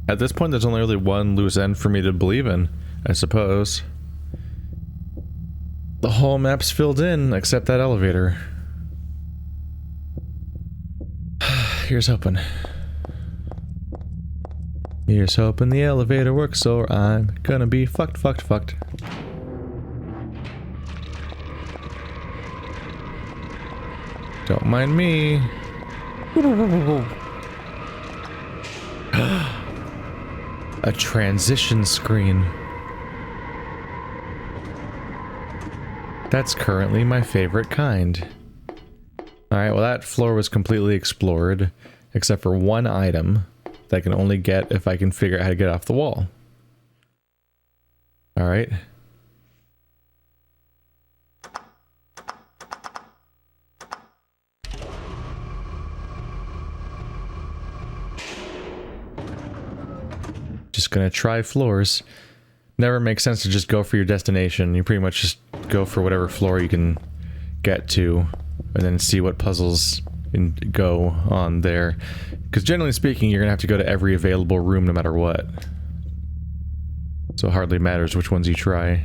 At this point, there's only really one loose end for me to believe in, I suppose. The whole map's filled in, except that elevator. Here's hoping. Here's hoping the elevator works or I'm gonna be fucked. Don't mind me. A transition screen. That's currently my favorite kind. Alright, well that floor was completely explored, except for one item that I can only get if I can figure out how to get off the wall. Alright. Just gonna try floors. Never makes sense to just go for your destination. You pretty much just go for whatever floor you can get to, and then see what puzzles go on there. Because generally speaking, you're gonna have to go to every available room no matter what. So it hardly matters which ones you try.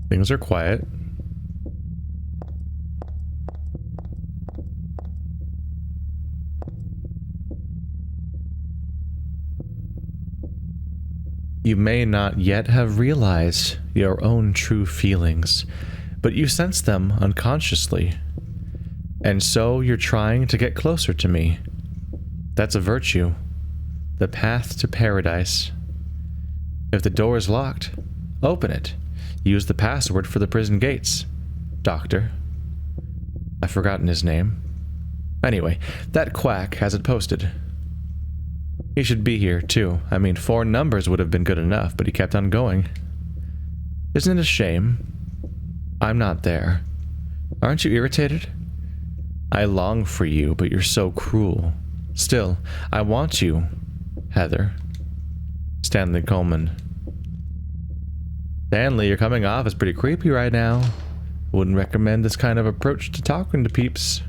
Things are quiet. You may not yet have realized your own true feelings, but you sense them unconsciously. And so you're trying to get closer to me. That's a virtue. The path to paradise. If the door is locked, open it. Use the password for the prison gates. Doctor. I've forgotten his name. Anyway, that quack has it posted. He should be here, too. I mean, 4 numbers would have been good enough, but he kept on going. Isn't it a shame? I'm not there. Aren't you irritated? I long for you, but you're so cruel. Still, I want you, Heather. Stanley Coleman. Stanley, you're coming off as pretty creepy right now. Wouldn't recommend this kind of approach to talking to peeps.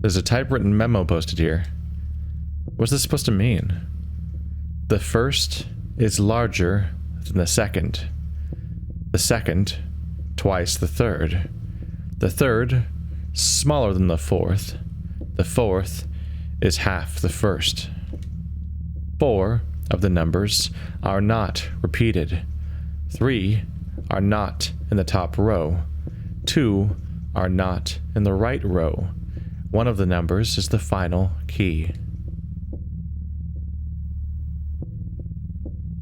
There's a typewritten memo posted here. What's this supposed to mean? The first is larger than the second. The second, twice the third. The third, smaller than the fourth. The fourth is half the first. 4 of the numbers are not repeated. 3 are not in the top row. 2 are not in the right row. One of the numbers is the final key.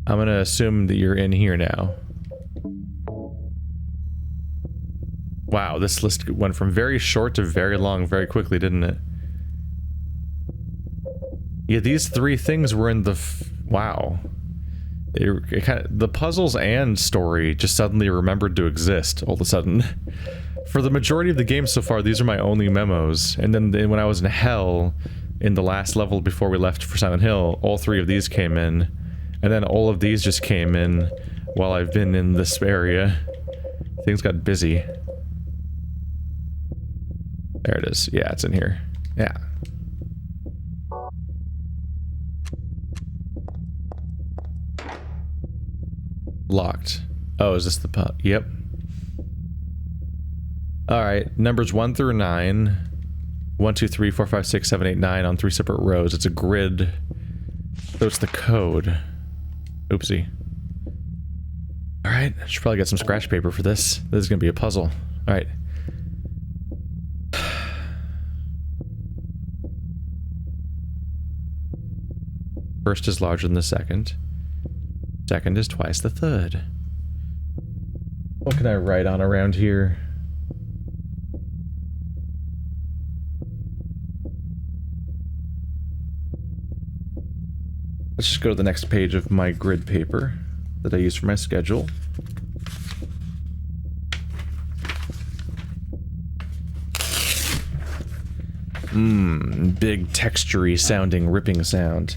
I'm gonna assume that you're in here now. Wow, this list went from very short to very long very quickly, didn't it? Yeah, these 3 things were in the wow. It kind of, the puzzles and story just suddenly remembered to exist all of a sudden. For the majority of the game so far, these are my only memos. And then when I was in hell, in the last level before we left for Silent Hill, all 3 of these came in. And then all of these just came in while I've been in this area. Things got busy. There it is. Yeah, it's in here. Yeah. Locked. Oh, is this the pub? Yep. Alright, numbers 1 through 9. 1, 2, 3, 4, 5, 6, 7, 8, 9 on 3 separate rows. It's a grid. So it's the code. Oopsie. Alright, I should probably get some scratch paper for this. This is gonna be a puzzle. Alright. First is larger than the second. Second is twice the third. What can I write on around here? Let's just go to the next page of my grid paper that I use for my schedule. Big textury sounding ripping sound.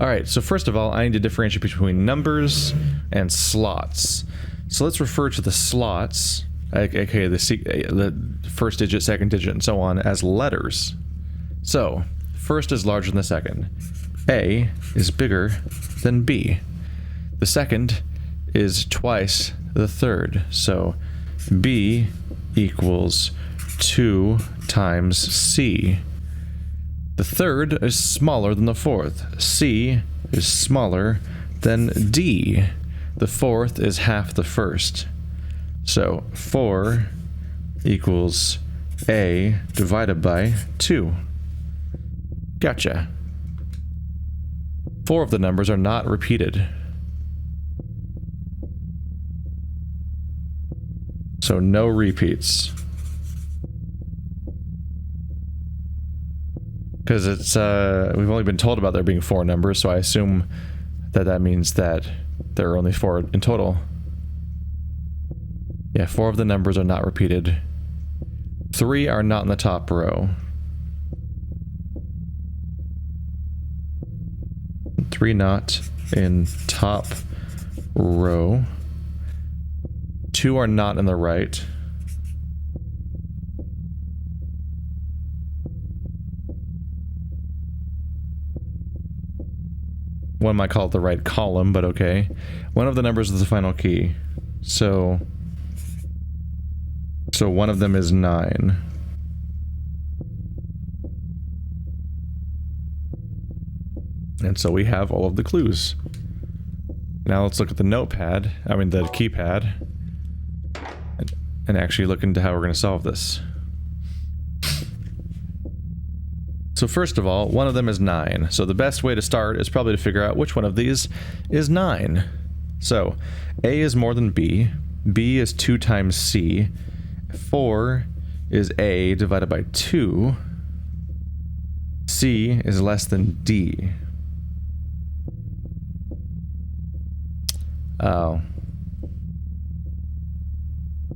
Alright, so first of all, I need to differentiate between numbers and slots. So let's refer to the slots, aka the first digit, second digit, and so on, as letters. So, first is larger than the second. A is bigger than B. The second is twice the third. So, B equals 2 times C. The third is smaller than the fourth. C is smaller than D. The fourth is half the first. So 4 equals A divided by 2. Gotcha. 4 of the numbers are not repeated. So no repeats. Because it's, we've only been told about there being 4 numbers, so I assume that that means that there are only 4 in total. Yeah, 4 of the numbers are not repeated. 3 are not in the top row. 3 not in top row. 2 are not in the right. One might call it the right column, but okay. One of the numbers is the final key. So one of them is 9. And so we have all of the clues. Now let's look at the notepad, I mean the keypad, and actually look into how we're going to solve this. So first of all, one of them is 9. So the best way to start is probably to figure out which one of these is 9. So A is more than B. B is 2 times C. 4 is A divided by 2. C is less than D. Oh.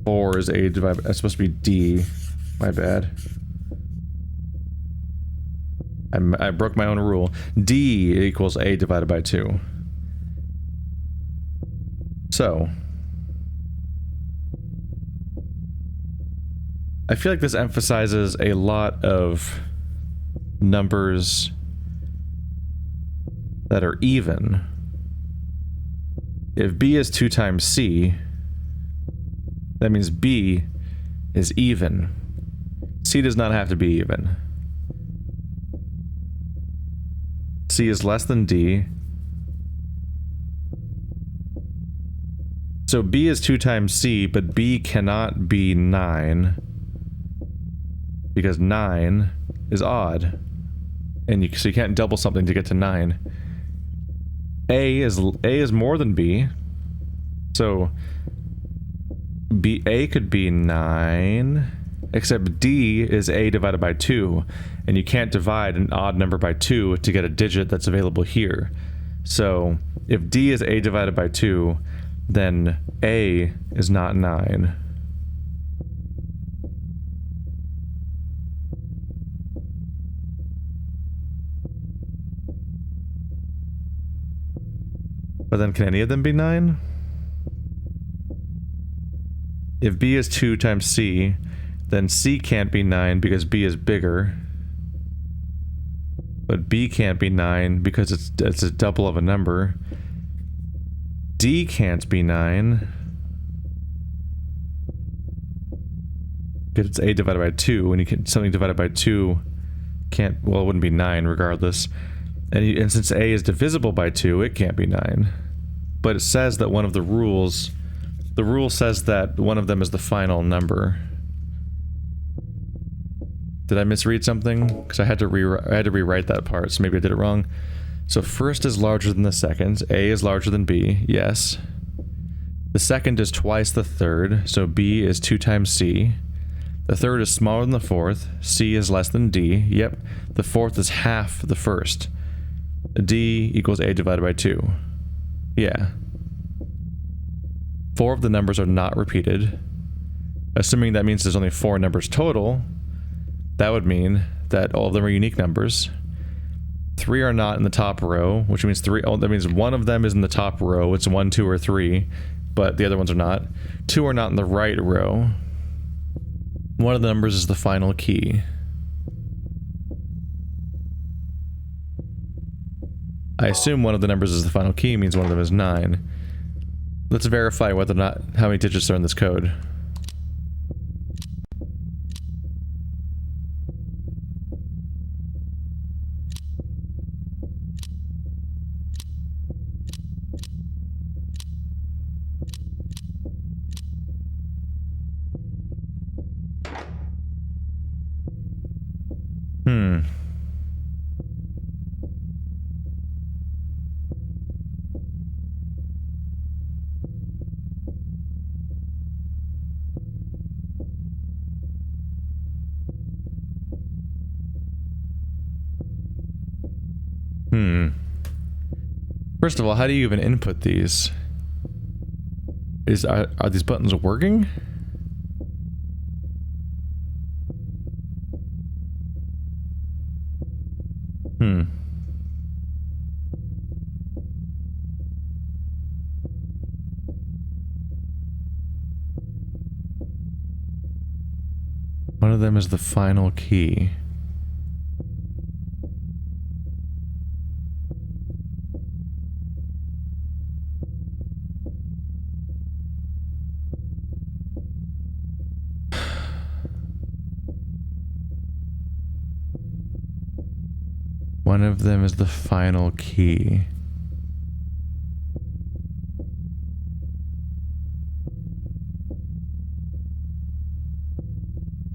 4 is A divided by... That's supposed to be D. My bad. I broke my own rule. D equals A divided by 2. So... I feel like this emphasizes a lot of numbers that are even. If B is 2 times C, that means B is even. C does not have to be even. C is less than D. So B is 2 times C, but B cannot be 9. Because 9 is odd. And so you can't double something to get to 9. A is more than B. So A could be 9. Except D is A divided by 2. And you can't divide an odd number by 2 to get a digit that's available here. So if D is A divided by 2, then A is not 9. But then can any of them be 9? If B is 2 times C, then C can't be 9 because B is bigger. But B can't be 9 because it's a double of a number. D can't be 9. Because it's A divided by 2, and you can, something divided by 2 can't, well, it wouldn't be 9 regardless. And since A is divisible by 2, it can't be 9. But it says that one of the rules... The rule says that one of them is the final number. Did I misread something? Because I had to rewrite that part, so maybe I did it wrong. So first is larger than the second. A is larger than B. Yes. The second is twice the third, so B is 2 times C. The third is smaller than the fourth. C is less than D. Yep. The fourth is half the first. D equals A divided by 2. Yeah. 4 of the numbers are not repeated. Assuming that means there's only 4 numbers total, that would mean that all of them are unique numbers. 3 are not in the top row, which means that means one of them is in the top row. It's 1, 2, or 3, but the other ones are not. 2 are not in the right row. One of the numbers is the final key. I assume one of the numbers is the final key, means one of them is 9. Let's verify whether or not how many digits are in this code. First of all, how do you even input these? Are these buttons working? One of them is the final key. One of them is the final key.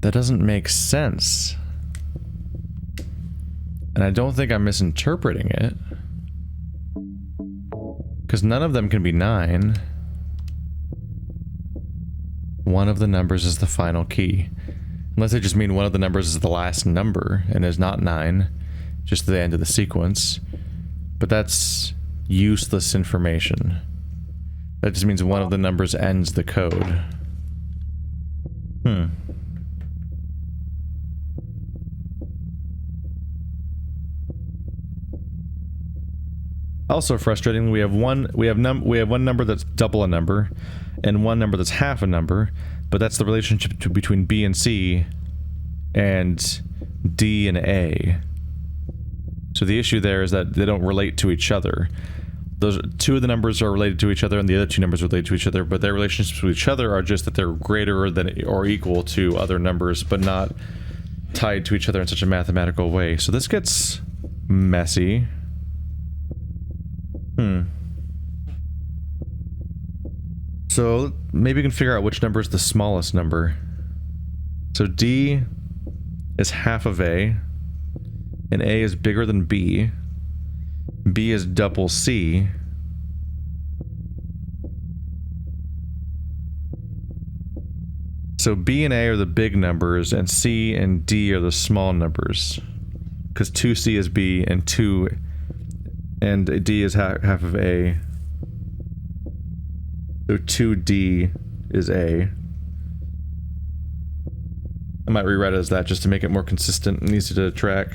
That doesn't make sense. And I don't think I'm misinterpreting it. Because none of them can be 9. One of the numbers is the final key. Unless they just mean one of the numbers is the last number and is not 9. Just the end of the sequence. But that's useless information. That just means one of the numbers ends the code. Also frustrating, we have one number that's double a number, and one number that's half a number, but that's the relationship between B and C, and D and A. So the issue there is that they don't relate to each other. Those two of the numbers are related to each other, and the other two numbers are related to each other, but their relationships with each other are just that they're greater than or equal to other numbers, but not tied to each other in such a mathematical way. So this gets messy. So maybe we can figure out which number is the smallest number. So D is half of A, and A is bigger than B. B is double C. So B and A are the big numbers, and C and D are the small numbers. Because 2C is B, and D is half of A. So 2D is A. I might rewrite it as that just to make it more consistent and easy to track.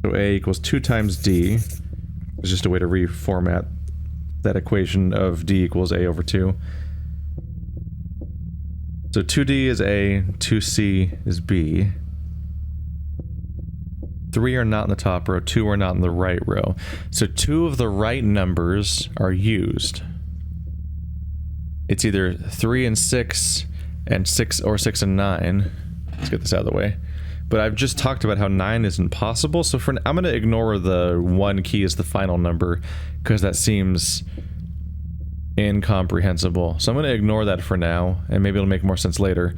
So A equals 2 times D. It's just a way to reformat that equation of D equals A over 2. So 2D is A, 2C is B. 3 are not in the top row, 2 are not in the right row. So 2 of the right numbers are used. It's either 3 and 6, and 6 or 6 and 9. Let's get this out of the way. But I've just talked about how 9 isn't possible, so I'm gonna ignore the 1 key as the final number, because that seems incomprehensible. So I'm gonna ignore that for now, and maybe it'll make more sense later.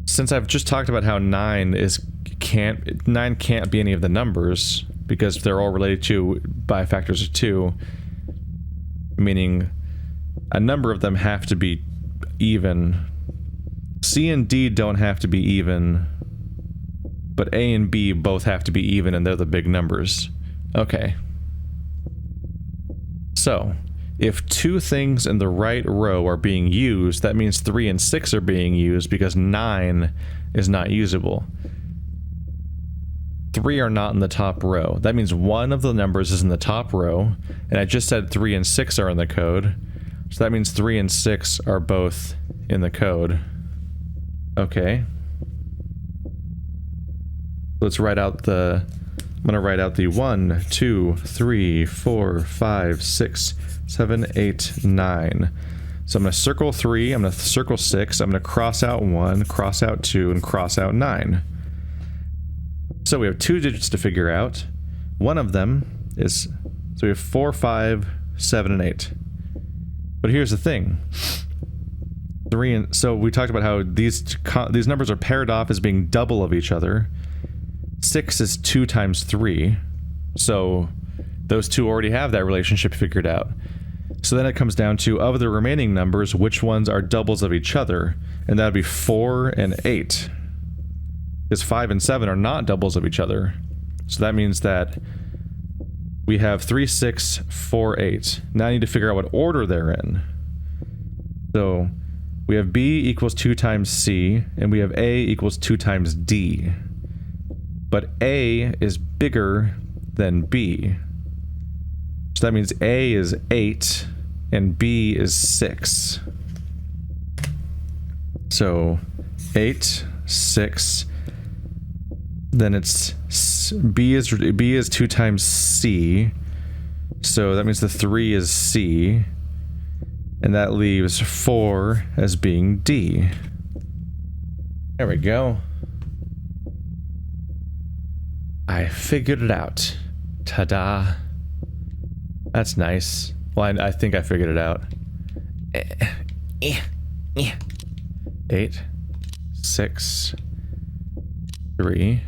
Since I've just talked about how 9 can't be any of the numbers, because they're all related to by factors of 2, meaning a number of them have to be even. C and D don't have to be even, but A and B both have to be even, and they're the big numbers. Okay. So, if 2 things in the right row are being used, that means 3 and 6 are being used, because 9 is not usable. 3 are not in the top row. That means one of the numbers is in the top row, and I just said 3 and 6 are in the code. So that means 3 and 6 are both in the code. Okay. Let's write out the... I'm gonna write out the 1, 2, 3, 4, 5, 6, 7, 8, 9. So I'm gonna circle 3, I'm gonna circle 6, I'm gonna cross out 1, cross out 2, and cross out 9. So we have 2 digits to figure out. One of them is... So we have 4, 5, 7, and 8. But here's the thing. 3 and... So we talked about how these numbers are paired off as being double of each other. 6 is 2 times 3. So those two already have that relationship figured out. So then it comes down to, of the remaining numbers, which ones are doubles of each other? And that would be 4 and 8. Because 5 and 7 are not doubles of each other. So that means that we have 3, 6, 4, 8. Now I need to figure out what order they're in. So we have B equals 2 times C, and we have A equals 2 times D. But A is bigger than B. So that means A is 8, and B is 6. So 8, 6... Then it's B is 2 times C, so that means the 3 is C, and that leaves 4 as being D. There we go. I figured it out. Ta-da. That's nice. Well, I think I figured it out. 8, 6, 3.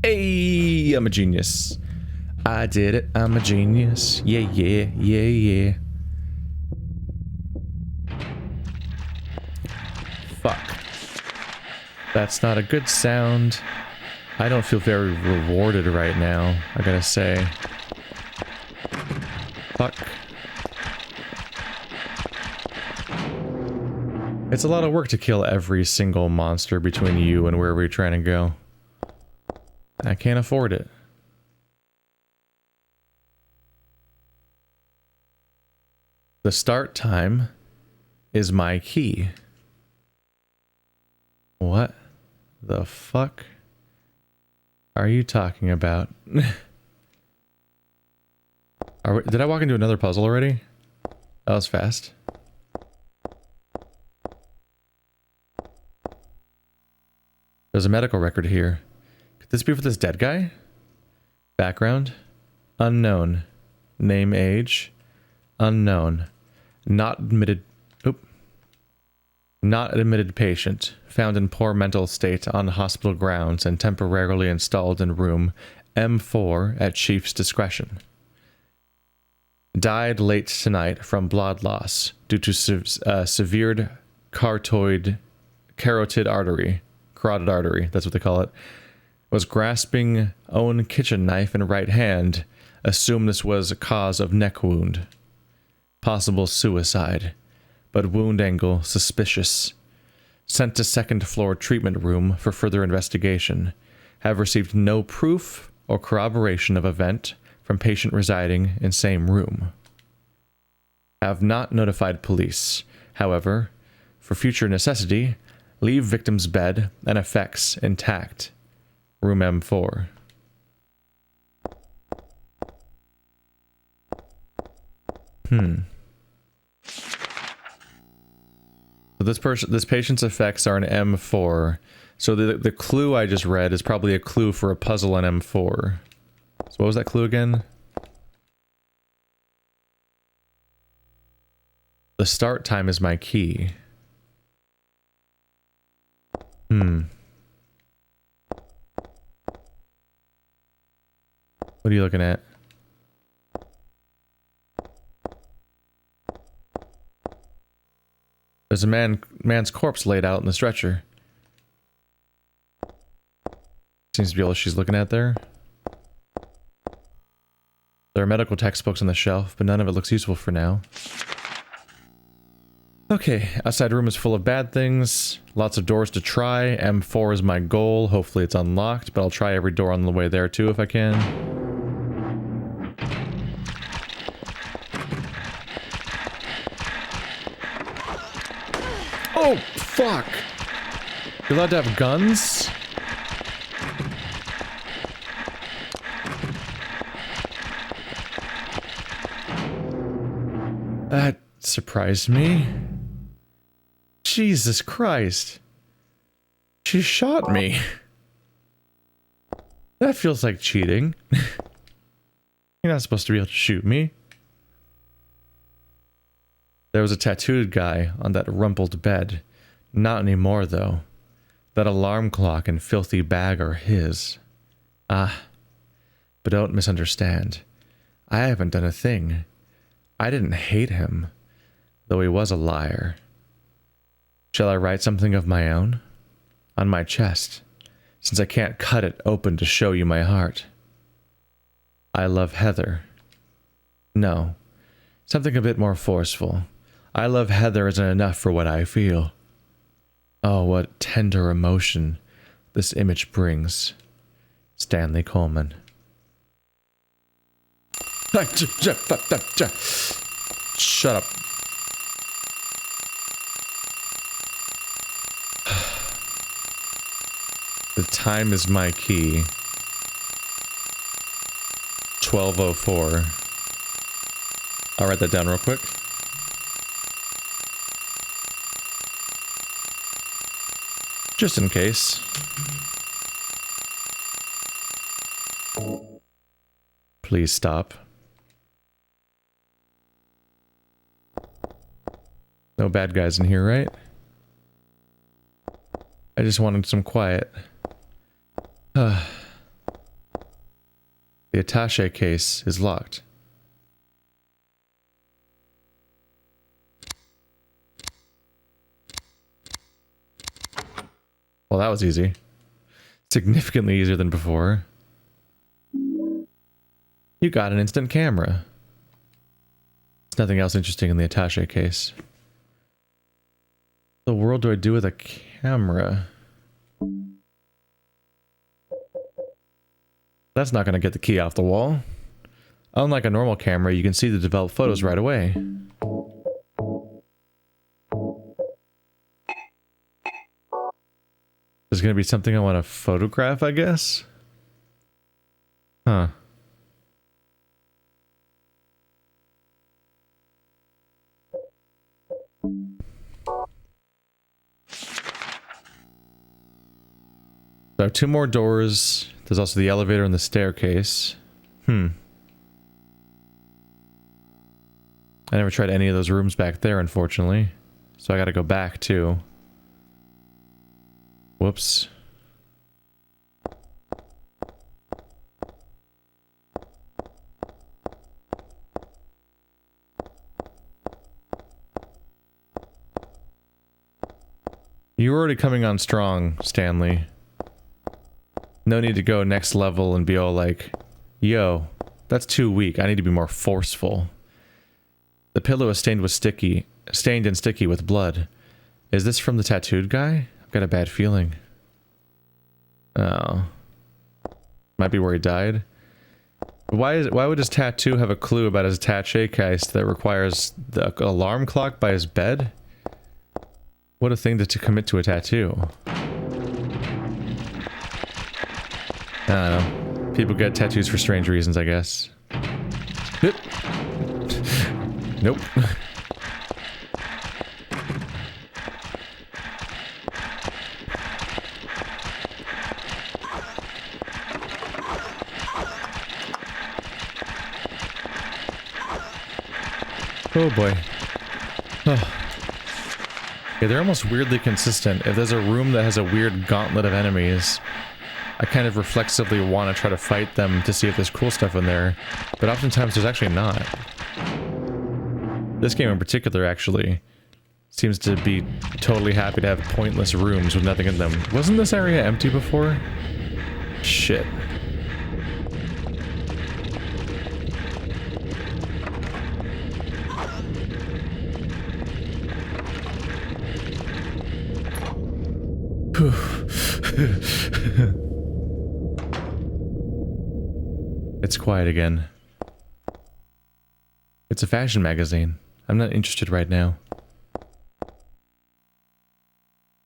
Hey, I'm a genius. I did it. I'm a genius. Yeah, yeah, yeah, yeah. Fuck. That's not a good sound. I don't feel very rewarded right now, I gotta say. Fuck. It's a lot of work to kill every single monster between you and wherever you're trying to go. I can't afford it. The start time is my key. What the fuck are you talking about? Did I walk into another puzzle already? That was fast. There's a medical record here. Could this be for this dead guy? Background? Unknown. Name, age? Unknown. Not admitted... Oop. Not admitted patient. Found in poor mental state on hospital grounds and temporarily installed in room M4 at chief's discretion. Died late tonight from blood loss due to severed carotid artery. Carotid artery, that's what they call it. Was grasping own kitchen knife in right hand. Assumed this was a cause of neck wound. Possible suicide, but wound angle suspicious. Sent to second floor treatment room for further investigation. Have received no proof or corroboration of event from patient residing in same room. Have not notified police. However, for future necessity, leave victim's bed and effects intact. Room M4. So this patient's effects are an M4. So the clue I just read is probably a clue for a puzzle in M4. So what was that clue again? The start time is my key. What are you looking at? There's a man's corpse laid out in the stretcher. Seems to be all she's looking at there. There are medical textbooks on the shelf, but none of it looks useful for now. Okay, outside room is full of bad things. Lots of doors to try. M4 is my goal. Hopefully it's unlocked, but I'll try every door on the way there too if I can. Oh, fuck! You're allowed to have guns? That surprised me. Jesus Christ. She shot me. That feels like cheating. You're not supposed to be able to shoot me. There was a tattooed guy on that rumpled bed. Not anymore, though. That alarm clock and filthy bag are his. Ah. But don't misunderstand. I haven't done a thing. I didn't hate him, though he was a liar. Shall I write something of my own? On my chest, since I can't cut it open to show you my heart. I love Heather. No, something a bit more forceful. I love Heather isn't enough for what I feel. Oh, what tender emotion this image brings. Stanley Coleman. Shut up. The time is my key. 12:04. I'll write that down real quick. Just in case. Please stop. No bad guys in here, right? I just wanted some quiet. The attaché case is locked. Well, that was easy. Significantly easier than before. You got an instant camera. There's nothing else interesting in the attaché case. What the world do I do with a camera? That's not going to get the key off the wall. Unlike a normal camera, you can see the developed photos right away. There's going to be something I want to photograph, I guess? Huh. So 2 more doors. There's also the elevator and the staircase. I never tried any of those rooms back there, unfortunately. So I gotta go back, too. Whoops. You're already coming on strong, Stanley. No need to go next level and be all like, yo, that's too weak. I need to be more forceful. The pillow is stained and sticky with blood. Is this from the tattooed guy? I've got a bad feeling. Oh. Might be where he died. Why would his tattoo have a clue about his attaché case that requires the alarm clock by his bed? What a thing to commit to a tattoo. I don't know. People get tattoos for strange reasons, I guess. Nope. Oh boy. Oh. Yeah, they're almost weirdly consistent. If there's a room that has a weird gauntlet of enemies, I kind of reflexively want to try to fight them to see if there's cool stuff in there, but oftentimes there's actually not. This game in particular actually seems to be totally happy to have pointless rooms with nothing in them. Wasn't this area empty before? Shit. It's quiet again. It's a fashion magazine. I'm not interested right now.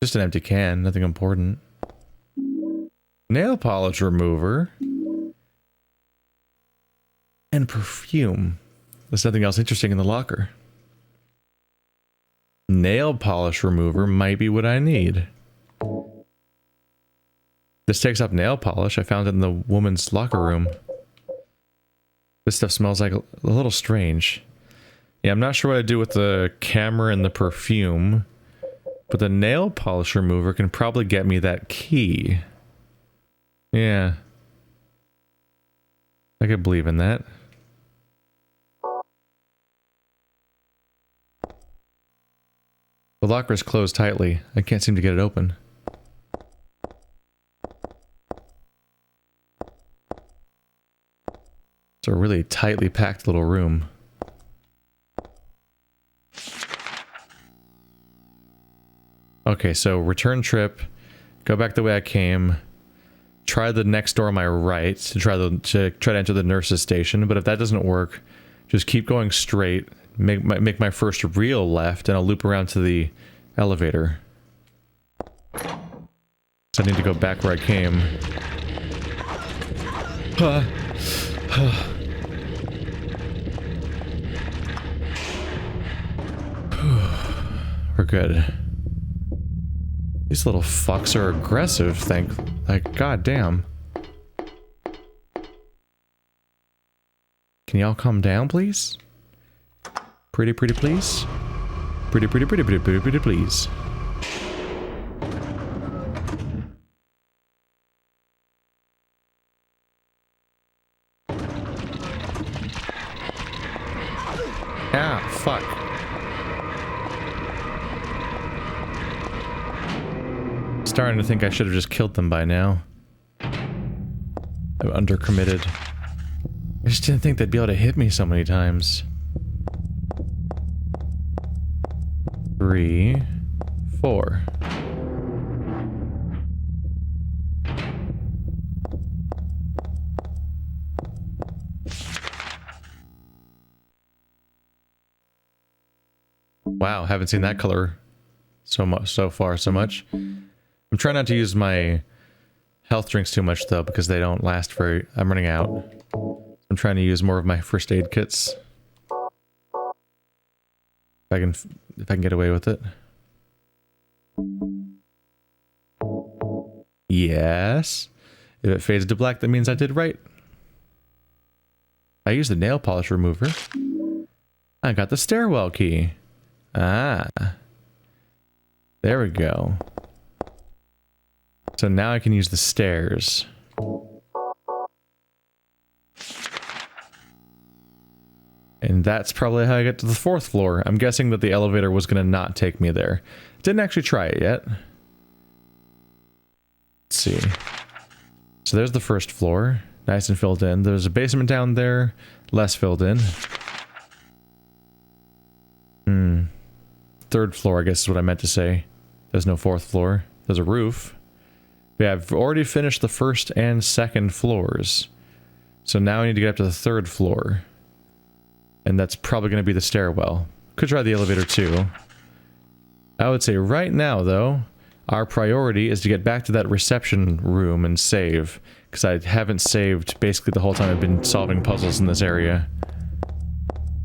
Just an empty can, nothing important. Nail polish remover. And perfume. There's nothing else interesting in the locker. Nail polish remover might be what I need. This takes up nail polish. I found it in the woman's locker room. This stuff smells like a little strange. Yeah, I'm not sure what I do with the camera and the perfume, but the nail polish remover can probably get me that key. Yeah. I could believe in that. The locker is closed tightly. I can't seem to get it open. It's a really tightly packed little room. Okay, so return trip, go back the way I came, try the next door on my right to try to enter the nurse's station, but if that doesn't work, just keep going straight, make my first real left, and I'll loop around to the elevator. So I need to go back where I came. We're good. These little fucks are aggressive, like, goddamn. Can y'all calm down, please? Pretty please? Pretty please. Ah, fuck. Starting to think I should have just killed them by now. I'm undercommitted. I just didn't think they'd be able to hit me so many times. 3, 4. Wow, haven't seen that color so much. I'm trying not to use my health drinks too much though, because they don't last very... I'm running out. I'm trying to use more of my first aid kits. If I can get away with it. Yes. If it fades to black, that means I did right. I used the nail polish remover. I got the stairwell key. Ah. There we go. So now I can use the stairs. And that's probably how I get to the 4th floor. I'm guessing that the elevator was going to not take me there. Didn't actually try it yet. Let's see. So there's the 1st floor. Nice and filled in. There's a basement down there. Less filled in. 3rd floor, I guess is what I meant to say. There's no 4th floor. There's a roof. Yeah, I've already finished the 1st and 2nd floors. So now I need to get up to the 3rd floor. And that's probably going to be the stairwell. Could try the elevator too. I would say right now, though, our priority is to get back to that reception room and save. Because I haven't saved basically the whole time I've been solving puzzles in this area.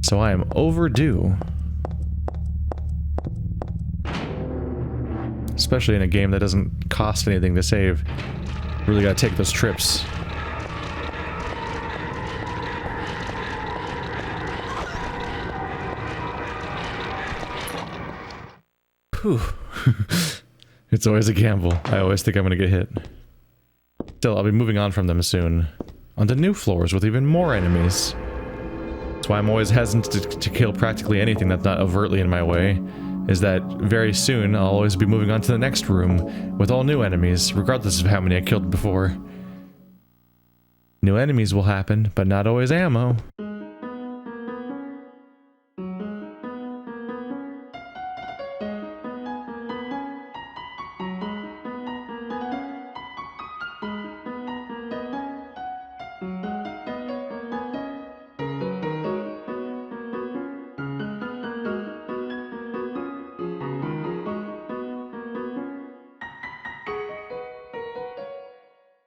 So I am overdue. Especially in a game that doesn't cost anything to save. Really gotta take those trips. Whew. It's always a gamble. I always think I'm gonna get hit. Still, I'll be moving on from them soon. Onto new floors with even more enemies. That's why I'm always hesitant to kill practically anything that's not overtly in my way. Is that very soon I'll always be moving on to the next room with all new enemies, regardless of how many I killed before. New enemies will happen, but not always ammo.